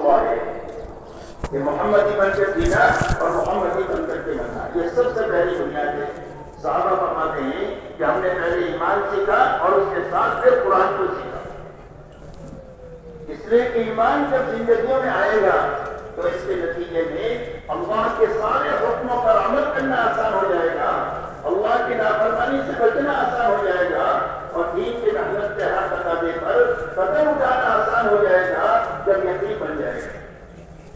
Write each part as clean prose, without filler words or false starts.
اللہ ہے کہ محمدی بن کر جینا اور محمدی بن کر کے مرنا، یہ سب سے پہلی بنیاد ہے۔ صحابہ فرماتے ہیں کہ ہم نے پہلے ایمان سیکھا اور اس کے ساتھ پھر قرآن کو سیکھا، اس لیے کہ ایمان جب زندگیوں میں آئے گا تو اس کے نتیجے میں اللہ کے سارے حکموں پر عمل کرنا آسان ہو جائے گا، اللہ کی نافرمانی سے بچنا آسان ہو جائے گا، اور دین کی محنت کے ہر تقاضے پر قدم اٹھانا آسان ہو جائے گا جب یقین بن جائے گا۔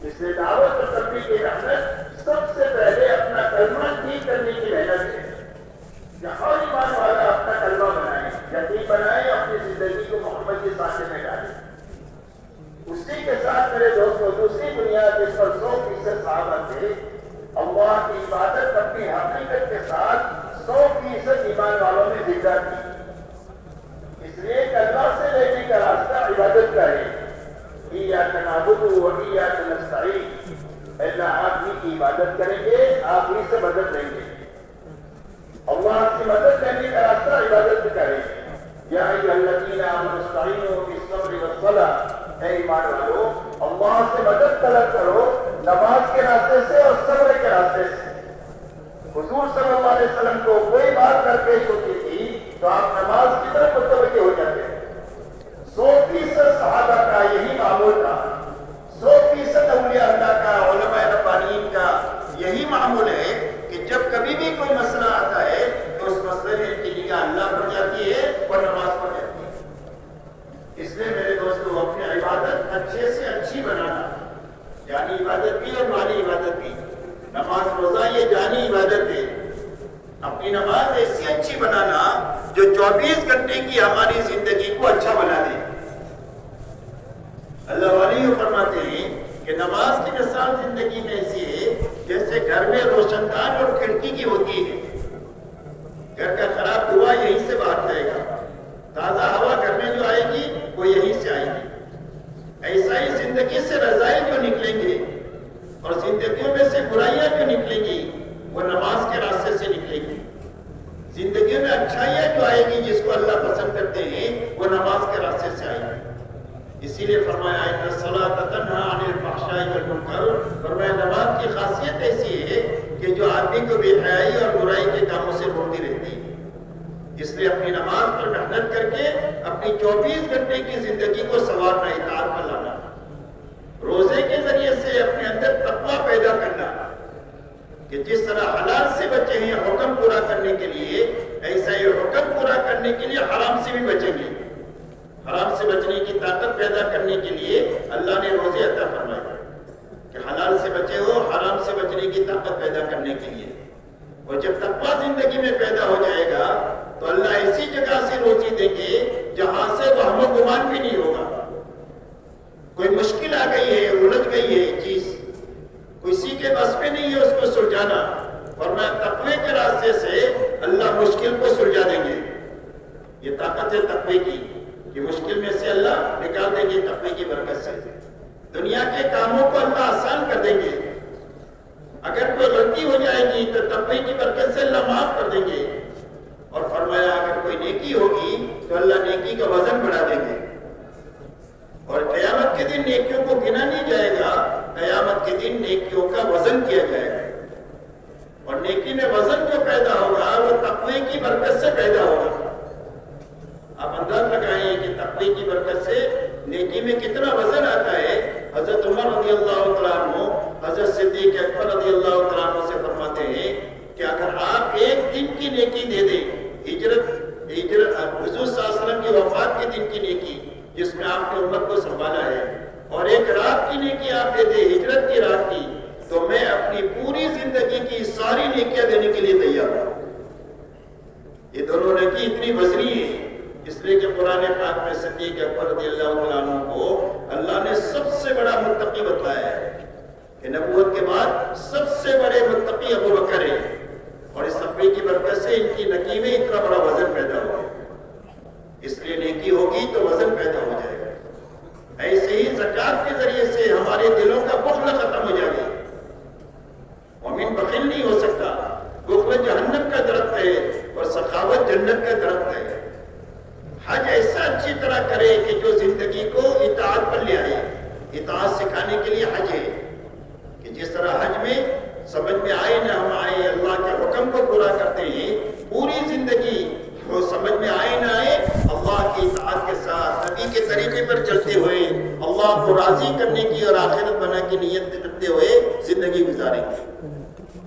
اس لیے دعوت اور تبلیغ کی محنت سب سے پہلے اپنا کلمہ ٹھیک کرنے کی محنت ہے۔ جہاں ایمان والا اپنا کلمہ بنائے، یقین بنائے، اپنی زندگی کو محمد کی سانچے میں ڈالے، اسی کے ساتھ میرے دوستوں دوسری بنیاد جس پر 100% صحابہ تھے، اللہ کی عبادت اپنی حقیقت کے ساتھ 100% ایمان والوں نے زندہ کی۔ اس لیے کہ اللہ سے لینے کا راستہ عبادت کا ہے، ایاک نعبد و ایاک نستعین، اللہ آپ ہی کی عبادت کریں گے، آپ ہی سے مدد لیں گے، اللہ کی مدد لینے کا راستہ عبادت کریں گے۔ یا ایھا الذین آمنوا استعینوا بالصبر والصلاۃ، اے ایمان والو اللہ سے مدد طلب کرو نماز کے راستے سے اور صبر کے راستے سے۔ حضور صلی اللہ علیہ وسلم کو کوئی بات درپیش ہوتی تھی تو آپ نماز کی طرف متوجہ ہو جاتے ہیں۔ 100% صحابہ کا یہی معمول تھا، 100% اولیاء اللہ کا، علماء ربانیین کا یہی معمول ہے کہ جب کبھی بھی کوئی مسئلہ آتا ہے تو اس مسئلے میں ان کی نگاہ اللہ پر جاتی ہے اور نماز پر جاتی ہے۔ اس لیے میرے دوستو اپنی عبادت اچھے سے اچھی بنانا، جانی عبادت بھی اور مالی عبادت بھی، نماز روزہ یہ جانی عبادت ہے، اپنی نماز ایسی اچھی بنانا جو 24 گھنٹے کی ہماری زندگی کو اچھا بنا دے۔ اللہ والی فرماتے ہیں کہ نماز کی مثال زندگی میں ایسی ہے جیسے گھر میں روشن دان اور کھڑکی کی ہوتی ہے، گھر کا خراب ہوا یہیں سے باہر جائے گا، تازہ ہوا گھر میں جو آئے گی وہ یہیں سے آئے گی۔ ایسا ہی زندگی سے رضائیں جو نکلیں گے اور زندگیوں میں سے برائیاں جو نکلیں گی وہ نماز کے راستے سے نکلیں گی۔ زندگیوں میں اچھائیاں جو آئے گی جس کو اللہ پسند کرتے ہیں وہ نماز کے راستے سے آئے گی۔ اسی لیے فرمایا ان الصلاۃ تنہی عن الفحشاء والمنکر، فرمایا نماز کی خاصیت ایسی ہے کہ جو آدمی کو بے حیائی اور برائی کے کاموں سے روکتی رہتی ہے۔ اس لیے اپنی نماز پر محنت کر کے اپنی 24 گھنٹے کی زندگی کو سنوارنا، اطاعت پر لانا، روزے کے ذریعے سے اپنے اندر تقویٰ پیدا کرنا کہ جس طرح حلال سے بچے ہیں حکم پورا کرنے کے لیے، ایسا ہی حکم پورا کرنے کے لیے حرام سے بھی بچیں گے۔ حرام سے بچنے کی طاقت پیدا کرنے کے لیے اللہ نے روزے عطا فرمائے کہ حلال سے بچے ہو، حرام سے بچنے کی طاقت پیدا کرنے کے لیے۔ اور جب تقویٰ زندگی میں پیدا ہو جائے گا تو اللہ ایسی جگہ سے روزی دیں گے جہاں سے وہم و گمان بھی نہیں ہوگا۔ کوئی مشکل آ گئی ہے، الجھ گئی ہے چیز، کسی کے بس میں نہیں ہے اس کو سلجھانا، اور میں تقوی کے راستے سے اللہ مشکل کو سلجھا دیں گے۔ یہ طاقت ہے تقوی کی کہ مشکل میں سے اللہ نکال دیں گے تقوی کی برکت سے۔ دنیا کے کاموں کو اللہ آسان کر دیں گے، اگر کوئی غلطی ہو جائے گی تو تقوی کی برکت سے اللہ معاف کر دیں گے، اور فرمایا اگر کوئی نیکی ہوگی تو اللہ نیکی کا وزن بڑھا دیں گے، اور قیامت کے دن نیکیوں کو گنا نہیں جائے گا، قیامت کے دن نیکیوں کا وزن کیا جائے گا، اور نیکی میں وزن جو پیدا ہوگا وہ تقوی کی برکت سے پیدا ہوگا۔ آپ انداز لگائیں کہ تقوی کی برکت سے نیکی میں کتنا وزن آتا ہے۔ حضرت عمر رضی اللہ تعالیٰ عنہ حضرت صدیق اکبر رضی اللہ تعالیٰ عنہ سے فرماتے ہیں کہ اگر آپ ایک دن کی نیکی دے دیں، ہجرت حضور صلی اللہ علیہ وسلم کی وفات کے دن کی نیکی جس میں آپ نے امت کو سنبھالا ہے، اور ایک رات کی نیکی آپ دے دیں ہجرت کی رات کی، تو میں اپنی پوری زندگی کی ساری نیکیاں دینے کے لیے تیار ہوں۔ یہ دونوں نیکی اتنی وزنی ہے، اس لیے کہ قرآن پاک میں صدیق اکبر رضی اللہ تعالیٰ عنہ کو اللہ نے سب سے بڑا متقی بتایا ہے کہ نبوت کے بعد سب سے بڑے متقی ابو بکر ہیں، اور اس تقوی کی برکت سے ان کی نیکی میں اتنا بڑا وزن پیدا ہوا۔ اس لیے نیکی ہوگی تو وزن پیدا ہو جائے گا۔ ایسے ہی زکوٰۃ کے ذریعے سے ہمارے دلوں کا بخل ختم ہو جائے گا۔ مومن بخیل نہیں ہو سکتا۔ بخل جہنم کا درخت ہے اور سخاوت جنت کا درخت ہے۔ حج ایسا اچھی طرح کرے کہ جو زندگی کو اطاعت پر لے آئے، اطاعت سکھائے بتانے کے لیے حج ہے کہ جس طرح حج میں سمجھ میں آئے نہ ہم آئے اللہ کے حکم کو پورا کرتے ہیں، پوری زندگی وہ سمجھ میں آئے نہ آئے اللہ کی اطاعت کے ساتھ نبی کے طریقے پر چلتے ہوئے اللہ کو راضی کرنے کی اور آخرت بنا کی نیت کرتے ہوئے زندگی گزاریں گے۔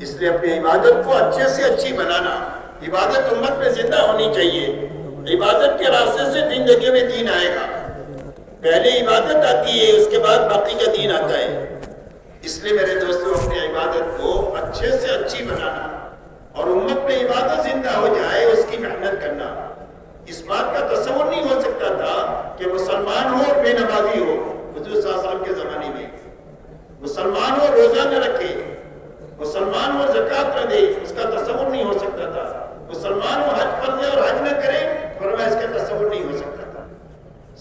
اس لیے اپنی عبادت کو اچھے سے اچھی بنانا، عبادت امت میں زندہ ہونی چاہیے۔ عبادت کے راستے سے زندگی میں دین آئے گا، پہلے عبادت آتی ہے اس کے بعد باقی کا دین آتا ہے۔ اس لیے میرے دوستوں اپنی عبادت کو اچھے سے اچھی بنانا اور امت میں عبادت زندہ ہو جائے اس کی محنت کرنا۔ اس بات کا تصور نہیں ہو سکتا تھا کہ مسلمان ہو اور بے نمازی ہو حضور صلی اللہ علیہ وسلم کے زمانے میں، مسلمان ہو روزہ نہ رکھے، مسلمان ہو زکوٰۃ نہ دے، اس کا تصور نہیں ہو سکتا تھا، مسلمان ہو حج پر دے اور حج نہ کرے، فرمایا اس کا تصور نہیں ہو سکتا تھا۔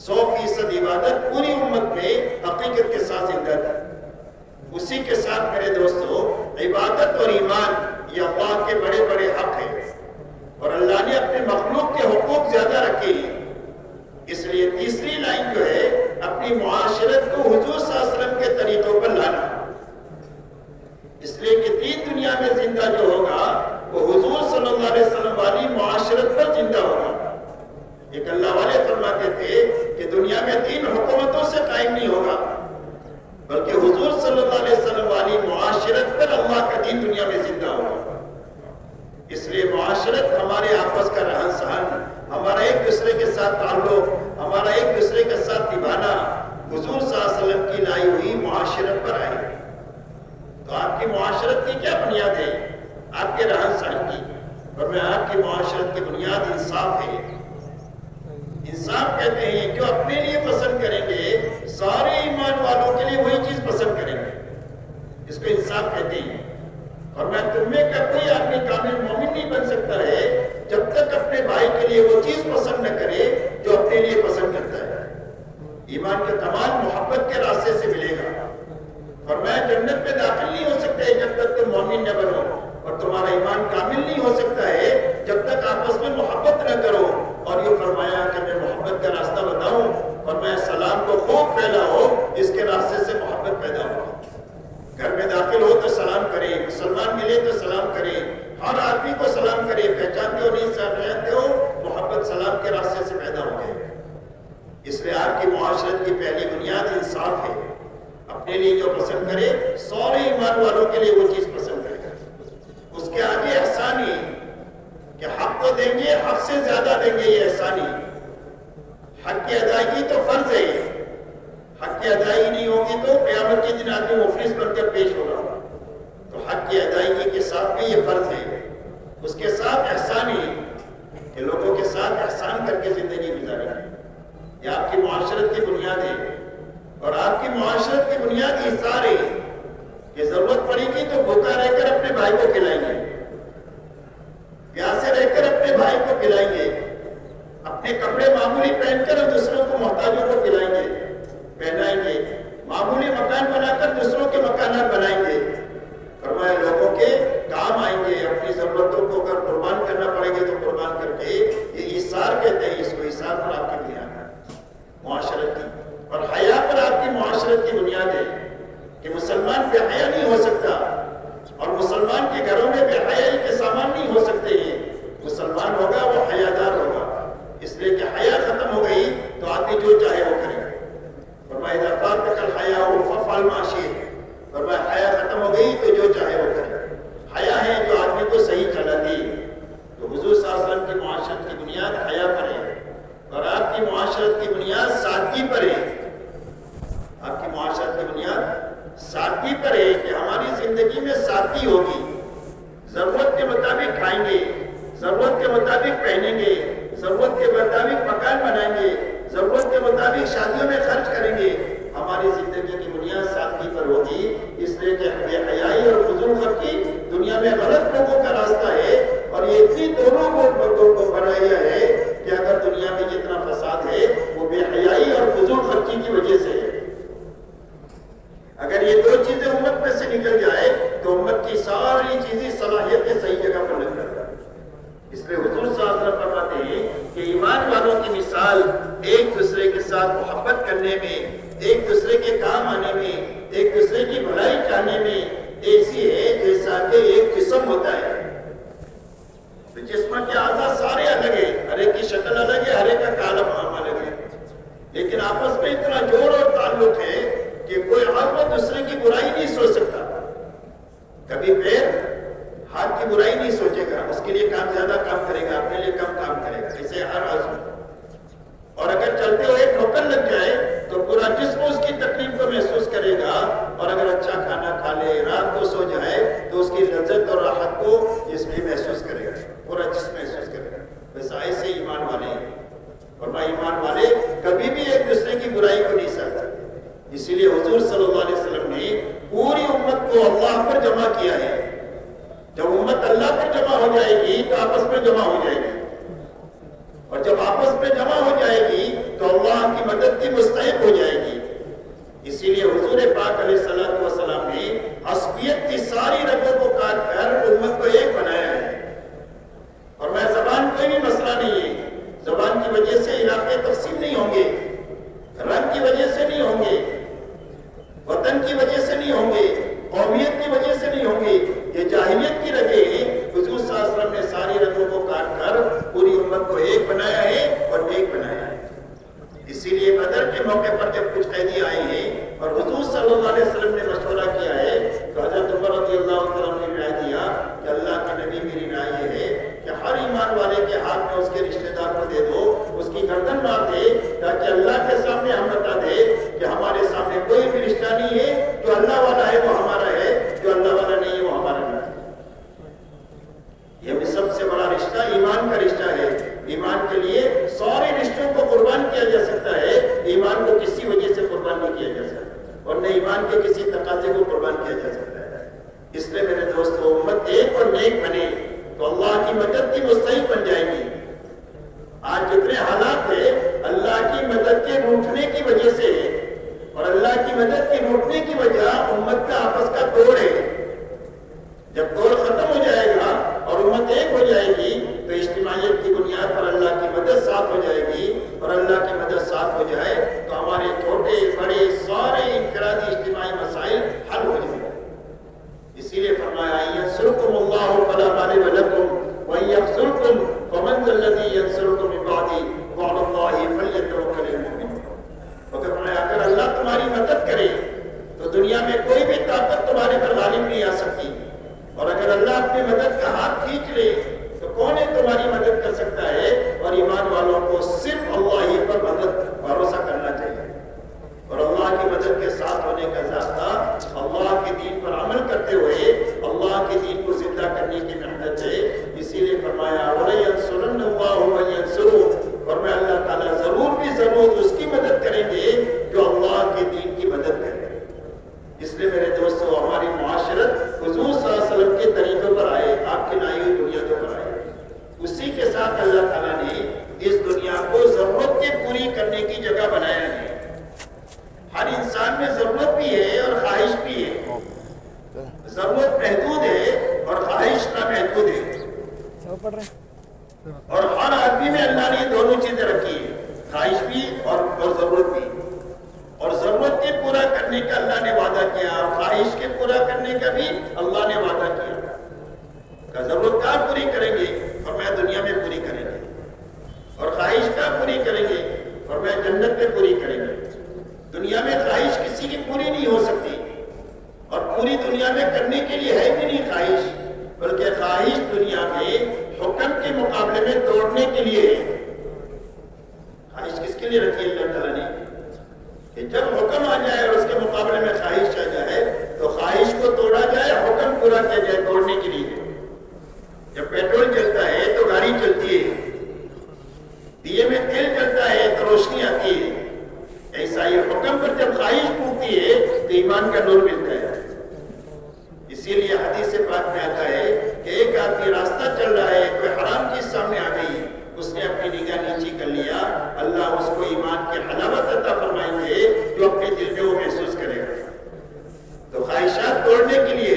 100% عبادت پوری امت میں حقیقت کے ساتھ زندہ تھی۔ اسی کے ساتھ میرے دوستو عبادت اور ایمان یہ اللہ کے بڑے بڑے حق ہیں اور اللہ نے اپنے مخلوق کے حقوق زیادہ رکھے ہیں۔ اس لیے تیسری لائن جو ہے اپنی معاشرت کو حضور صلی اللہ علیہ وسلم کے طریقوں پر لانا، اس لیے کہ دین دنیا میں زندہ جو ہوگا وہ حضور صلی اللہ علیہ وسلم والی معاشرت پر زندہ ہوگا۔ ایک اللہ والے فرماتے تھے کہ دنیا میں دین حکومتوں سے قائم نہیں ہوگا بلکہ حضور صلی اللہ علیہ وسلم والی معاشرت پر اللہ کا دین دنیا میں زندہ ہوگا۔ اس لیے معاشرت ہمارے آپس کا رہن سہن، ہمارا ایک دوسرے کے ساتھ تعلق، ہمارا ایک دوسرے کے ساتھ نبھانا حضور صلی اللہ علیہ وسلم کی لائی ہوئی معاشرت پر آئے۔ تو آپ کی معاشرت کی کیا بنیاد ہے؟ آپ کے رہن سہن کی، اور میں آپ کی معاشرت کی بنیاد انصاف ہے۔ انصاف کہتے ہیں جو اپنے لیے پسند کریں گے سارے ایمان والوں کے لیے وہی چیز پسند کریں گے، اس کو انصاف کہتے ہیں۔ اور میں تم میں کا کوئی آدمی کامل مومن نہیں بن سکتا ہے جب تک اپنے بھائی کے لیے وہ چیز پسند نہ کرے جو اپنے لیے پسند کرتا ہے۔ ایمان کا کمال محبت کے راستے سے ملے گا، اور میں جنت میں داخل نہیں ہو سکتے جب تک تم مومن نہ بنو، اور تمہارا ایمان کامل نہیں ہو سکتا ہے جب تک آپس میں محبت نہ کرو۔ اور یہ فرمایا کہ میں محبت کا راستہ بتاؤں اور میں سلام کو خوب پھیلاؤ، اس کے راستے سے محبت پیدا ہو۔ گھر میں داخل ہو تو سلام کرے، مسلمان ملے تو سلام کرے، ہر آدمی کو سلام کرے، پہچانتے ہو نہیں پہچانتے ہو، محبت سلام کے راستے سے پیدا ہو جائے۔ اس لیے آپ کی معاشرت کی پہلی بنیاد انصاف ہے۔ اپنے لیے جو پسند کرے سارے ایمان والوں کے لیے وہ چیز پسند کرے۔ اس کے آگے احسانی کہ حق کو دیں گے، حق سے زیادہ دیں گے، یہ احسانی۔ حق کی ادائیگی تو فرض ہے، حق کی ادائیگی نہیں ہوگی تو قیامت کے دن آدمی مفلس بن کر پیش ہوگا۔ تو حق کی ادائیگی کے ساتھ میں یہ فرض ہے، اس کے ساتھ احسانی کہ لوگوں کے ساتھ احسان کر کے زندگی گزاریں گے۔ یہ آپ کی معاشرت کی بنیاد ہے، اور آپ کی معاشرت کی بنیاد ایثار ہے کہ ضرورت پڑے گی تو بھوکا رہ کر اپنے بھائی کو کھلائیں گے، پیاسے رہ کر اپنے بھائی کو کھلائیں گے، اپنے کپڑے معمولی پہن کر دوسروں کو محتاجوں کو کھلائیں گے، پہنائیں گے، معمولی مکان بنا کر دوسروں کے مکانات بنائیں گے۔ فرمایا لوگوں کے کام آئیں گے، اپنی ضرورتوں کو اگر قربان کرنا پڑے گے تو قربان کر کے، یہ ایثار کہتے ہیں اس کو، ایثار پر آپ کی بنیاد ہے معاشرت کی، اور حیا پر آپ کی معاشرت کی بنیاد ہے کہ مسلمان بے حیا نہیں ہو سکتا، اور مسلمان کے گھروں میں بے حیائی کے سامان نہیں ہو سکتے ہیں۔ مسلمان ہوگا وہ حیادار ہوگا، اس لیے کہ حیا ختم ہو گئی تو آدمی جو چاہے وہ کرے۔ فرمایا اذا فاتك الحیاء فافعل ما شئت، فرمایا حیا ختم ہو گئی تو جو چاہے وہ کرے۔ حیا ہے جو آدمی کو صحیح چلاتی ہے۔ تو حضور صلی اللہ علیہ وسلم کی معاشرت کی بنیاد حیا پر ہے، اور آپ کی معاشرت کی بنیاد سادگی پر ہے۔ آپ کی معاشرت کی بنیاد سادگی پر ہے کہ ہماری زندگی میں سادگی ہوگی، ضرورت کے مطابق کھائیں گے، ضرورت کے مطابق پہنیں گے، ضرورت کے مطابق مکان بنائیں گے، ضرورت کے مطابق شادیوں میں خرچ کریں گے۔ ہماری زندگی کی بنیاد سادگی پر ہوگی، اس لیے کہ بے حیائی اور فضول خرچی دنیا میں غلط لوگوں کا راستہ ہے، اور یہ اتنی دونوں لوگوں کو بنایا ہے کہ اگر دنیا میں جتنا فساد ہے وہ بے حیائی اور فضول خرچی کی وجہ سے ہے۔ اگر یہ دو چیزیں امت میں سے نکل جائے تو امت کی ساری چیزیں صلاحیتیں صحیح جگہ پر لگ جاتی ہیں۔ اس لیے حضور صلی اللہ علیہ وسلم فرماتے ہیں کہ ایمان والوں کی مثال ایک دوسرے کے ساتھ محبت کرنے میں، ایک دوسرے کے کام آنے میں، ایک دوسرے کی بھلائی چاہنے میں ایسی ہے جیسا کہ ایک جسم ہوتا ہے. تو جسم کے اعضاء سارے الگ ہیں، ہر ایک کی شکل الگ ہے، ہر ایک کا کالم الگ ہے، لیکن آپس میں اتنا جوڑ اور تعلق ہے کہ کوئی عضو دوسرے کی برائی نہیں سوچ سکتا. کبھی پیر ہاتھ کی برائی نہیں سوچے گا، اس کے لیے کام زیادہ کام کرے گا، اپنے لیے کم کام کرے گا. اسے ہر عضو، اور اگر چلتے ہوئے ٹھوکر لگ جائے تو پورا جسم اس کی تکلیف کو محسوس کرے گا، اور اگر اچھا کھانا کھا لے، رات کو سو جائے تو اس کی لذت اور راحت کو جسم بھی محسوس کرے گا، پورا جسم محسوس کرے گا. بس ایسے ایمان والے ہیں. اور ایمان والے کبھی بھی ایک دوسرے کی برائی کو نہیں سہتے. اسی لیے حضور صلی اللہ علیہ وسلم نے پوری امت کو اللہ پر جمع کیا ہے. جب امت اللہ پر جمع ہو جائے گی تو آپس میں جمع ہو جائے گی، اور جب آپس میں جمع ہو جائے گی تو اللہ کی مدد کی مستحق ہو جائے گی. اسی لیے حضور پاک علیہ الصلوۃ والسلام نے عصبیت کی ساری رگوں کو کاٹ کر امت کو ایک بنایا ہے. اور میں زبان کوئی بھی مسئلہ نہیں ہے. زبان کی وجہ سے علاقے تقسیم نہیں ہوں گے، رنگ کی وجہ سے نہیں ہوں گے، وطن کی وجہ سے نہیں ہوں گے، قومیت کی وجہ سے نہیں ہوں گے. یہ جاہلیت کی رگیں ہیں. حضور صلی اللہ علیہ وسلم نے ساری رگوں کو کاٹ کر پوری امت کو ایک بنایا ہے اور ایک بنایا ہے. اسی لیے بدر کے موقع پر جب کچھ قیدی آئے ہیں اور حضور صلی اللہ علیہ وسلم نے مشورہ کیا ہے تو حضرت عمر رضی اللہ عنہ نے رائے دیا کہ اللہ کے نبی میری رائے یہ ہے کہ ہر ایمان والے کے ہاتھ میں اس کے رشتہ دار کو دے دو، اس کی گردن مار دے، تاکہ اللہ کے سامنے ہم بتا دے کہ ہمارے سامنے کوئی بھی رشتہ نہیں ہے. جو اللہ والا ہے وہ ہمارا ہے، جو اللہ والا نہیں ہے وہ ہمارا نہیں ہے. یہ بھی سب سے بڑا رشتہ ایمان کا رشتہ ہے. ایمان کے لیے سارے رشتوں کو قربان کیا جا سکتا ہے، ایمان کو کسی وجہ سے قربان نہیں کیا جا سکتا، اور نہ ایمان کے کسی تقاضے کو قربان کیا جا سکتا ہے. اس لیے میرے دوستو، امت ایک اور نیک بنے تو اللہ کی مدد کی مستحق بن جائے گی. آج جتنے حالات ہیں اللہ کی مدد کے روٹنے کی وجہ سے، اور اللہ کی مدد کے روٹنے کی وجہ امت کا آپس کا توڑ ہے. جب توڑ ختم ہو جائے گا اور امت ایک ہو جائے گی تو اجتماعیت کی بنیاد پر اللہ کی مدد ساتھ ہو جائے گی، اور اللہ کی مدد ساتھ ہو جائے تو ہمارے چھوٹے بڑے سارے انفرادی اجتماعی مسائل حل ہو جائیں گے. اسی لیے فرمایا ینصرکم اللہ فلا غالب لکم وإن یخذلکم فمن ذا الذی ینصرکم من بعدہ وعلی اللہ فلیتوکل المؤمنون. اگر اللہ تمہاری مدد کرے تو دنیا میں کوئی بھی طاقت تمہارے پر غالب نہیں آ سکتی، اور اگر اللہ اپنی مدد کا ہاتھ کھینچ لے تو کون ہے تمہاری مدد کر سکتا ہے. اور ایمان والوں کو صرف اللہ ہی پر مدد بھروسہ کرنا چاہیے، اور اللہ کی مدد کے ساتھ ہونے کا ضابطہ اللہ کے دین پر عمل کرتے ہوئے اللہ کے دین کو زندہ کرنے کی محنت ہے. اسی لیے فرمایا وَلَيَنْصُرَنَّ اللَّهُ مَن يَنْصُرُهُ، اور میں اللہ تعالیٰ ضرور بھی ضرور اس کی مدد کریں گے جو اللہ کے دین کی مدد کرے. اس لیے میرے دوستو، ہماری معاشرت حضور صلی اللہ علیہ وسلم کے طریقوں پر آئے، آپ کی نائی ہوئی دنیا کے پر آئے. اسی کے ساتھ اللہ تعالیٰ نے اس دنیا کو ضرورت کے پوری کرنے کی جگہ بنایا ہے. ہر انسان میں ضرورت بھی ہے اور خواہش بھی ہے. ضرورت محدود ہے اور خواہش نامحدود ہے. اور ہر آدمی میں اللہ نے دونوں چیزیں رکھی ہیں، خواہش بھی اور ضرورت بھی. اور ضرورت کے پورا کرنے کا اللہ نے وعدہ کیا، اور خواہش کے پورا کرنے کا بھی اللہ نے وعدہ کیا. ضرورت کہاں پوری کریں گے؟ اور میں دنیا میں پوری کریں گے. اور خواہش کہاں پوری کریں گے؟ اور میں جنت میں پوری کریں گے. دنیا میں خواہش کسی کی پوری نہیں ہو سکتی، اور پوری دنیا میں کرنے کے لیے ہے بھی نہیں خواہش، بلکہ خواہش دنیا میں حکم کے مقابلے میں توڑنے کے لیے ہے. خواہش کس کے لیے رکھی اللہ تعالیٰ نے؟ کہ جب حکم آ جائے اور اس کے مقابلے میں خواہش آ جائے تو خواہش کو توڑا جائے، حکم پورا کیا جائے توڑنے کے لیے. جب پیٹرول چلتا ہے تو گاڑی چلتی ہے، دیے میں تیل چلتا ہے تو روشنی آتی ہے. ایسا ہی حکم پر جب خواہش پھوٹتی ہے تو ایمان کا نور ملتا ہے. اسی لیے حدیث پاک میں آتا ہے کہ ایک آدمی راستہ چل رہا ہے، کوئی حرام چیز سامنے آ گئی، اس نے اپنی نگاہ نیچی کر لیا، اللہ اس کو ایمان کی حلاوت عطا فرمائیں گے جو اپنے دل میں وہ محسوس کرے گا. تو خواہشات توڑنے کے لیے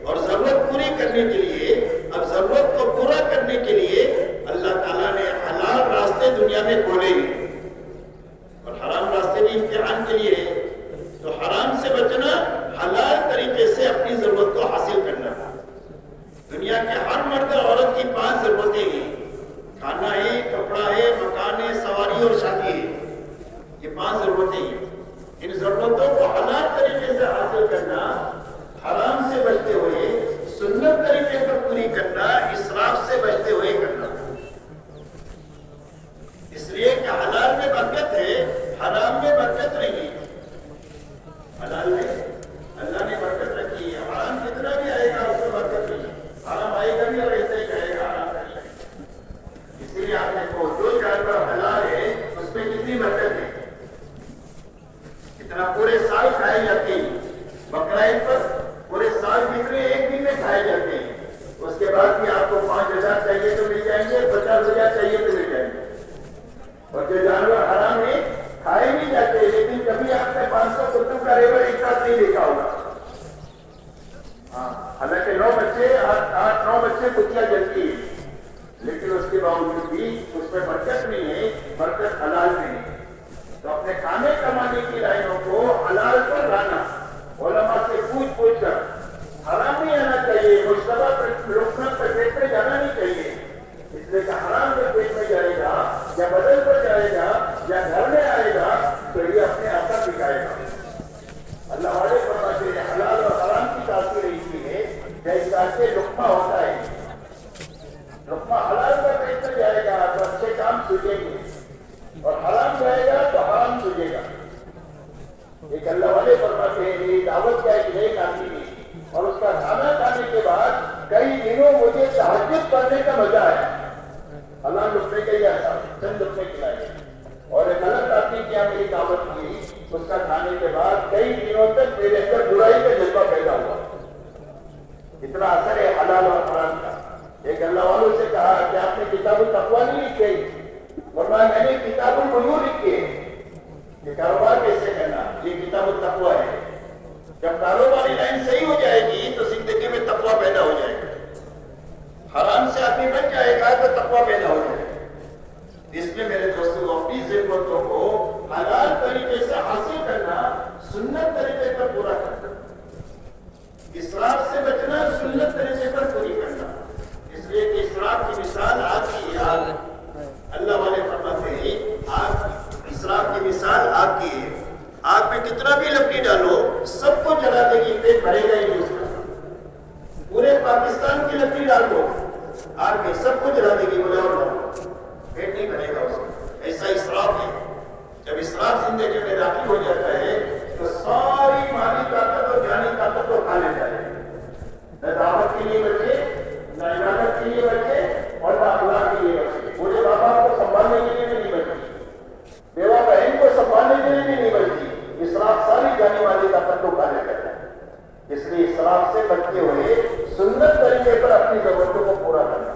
اور ضرورت پوری کرنے کے لیے، اب ضرورت کو پورا کرنے کے لیے اللہ تعالیٰ نے حلال راستے دنیا میں کھولے ہیں، اور حرام راستے بھی امتحان کے لیے. تو حرام سے بچنا آٹھ نو بچے کچیا جلتی ہے، لیکن اس کے باوجود بھی اس میں برکت نہیں ہے، برکت حلال نہیں ہے۔ تو اپنے کھانے کمانے کی لائنوں کو حلال پر لانا، علماء سے پوچھ کر، حرام نہیں آنا چاہیے، مشتبہ لقمہ پر پیٹ میں جانا نہیں چاہیے، اس لیے کہ حرام کے پیٹ میں جائے گا یا بدن پر جائے گا یا گھر میں آئے گا تو یہ اپنے آپ کا بکائے گا۔ اللہ والے فرماتے ہیں حلال اور حرام کی تاثیر ایسی ہے جیسے لقمہ ہوتا ہے، لقمہ حلال کا پیٹ میں جائے گا تو اچھے کام سوچیں گے، اور حرام جائے گا تو حرام سوچے گا۔ ایک اللہ والے فرماتے ہیں یہ دعوت کا ایک نیک آدمی ہے، اور اس کا کھانا کھانے کے بعد کئی دنوں مجھے تہجد پڑھنے کا مزہ ہے۔ اللہ لقمے کا یہ ایسا چند لقمے کھلائے، اور ایک غلط آدمی کی میری دعوت کی، اس کا کھانے کے بعد کئی دنوں تک میرے اندر برائی کا جذبہ پیدا ہوا۔ اتنا اثر ہے حلال اور حرام کا۔ ایک اللہ والوں سے کہا کہ آپ نے کتاب التقویٰ نہیں لکھی؟ فرمایا میں نے کتاب البیوع لکھی ہے کہ کاروبار کیسے کرنا، یہ کتاب التقویٰ ہے۔ جب کاروباری لائن صحیح ہو جائے گی تو زندگی میں تقویٰ پیدا ہو جائے گا، حرام سے آدمی بچ جائے گا تو تقویٰ پیدا ہو جائے گا۔ اس میں میرے دوستوں اپنی ضرورتوں کو حلال طریقے سے حاصل کرنا، سنت طریقے پر پورا کرنا، اسراف سے بچنا، سنت طریقے پر پوری کرنا۔ اس لیے کہ اسراف کی مثال آگ کی ہے، اللہ والے فرماتے ہیں آگ، اسراف کی مثال آگ کی ہے، آگ میں کتنا بھی لکڑی ڈالو سب کو جلا دے گی، پیٹ بھرے گا ہی اس کا۔ پورے پاکستان کی لکڑی ڈال دو آگ میں سب کو جلا دے گی، بولے اور پیٹ نہیں بھرے گا اس کا۔ ایسا اسراف ہے، جب اسراف زندگی میں داخل ہو جاتا ہے تو ساری مالی طاقت اور جانی طاقت کو کھا لیتا ہے، نہ دعوت کے لیے بچے، نہ عبادت کے لیے بچے، اور نہ اخلاق کے لیے بچے، بوڑھے باپ کو سنبھالنے کے لیے بھی نہیں بچتی، بیوہ بہن کو سنبھالنے کے لیے بھی نہیں بچتی۔ اسراف ساری جانی والی طاقت کو کھا لیتا ہے۔ اس لیے اسراف سے بچتے ہوئے سنت طریقے پر اپنی ضرورتوں کو پورا کرنا۔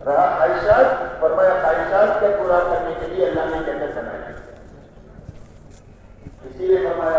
رہا خواہشات، فرمایا خواہشات کو پورا کرنے کے لیے اللہ نے جنت بنائی، اسی لیے فرمایا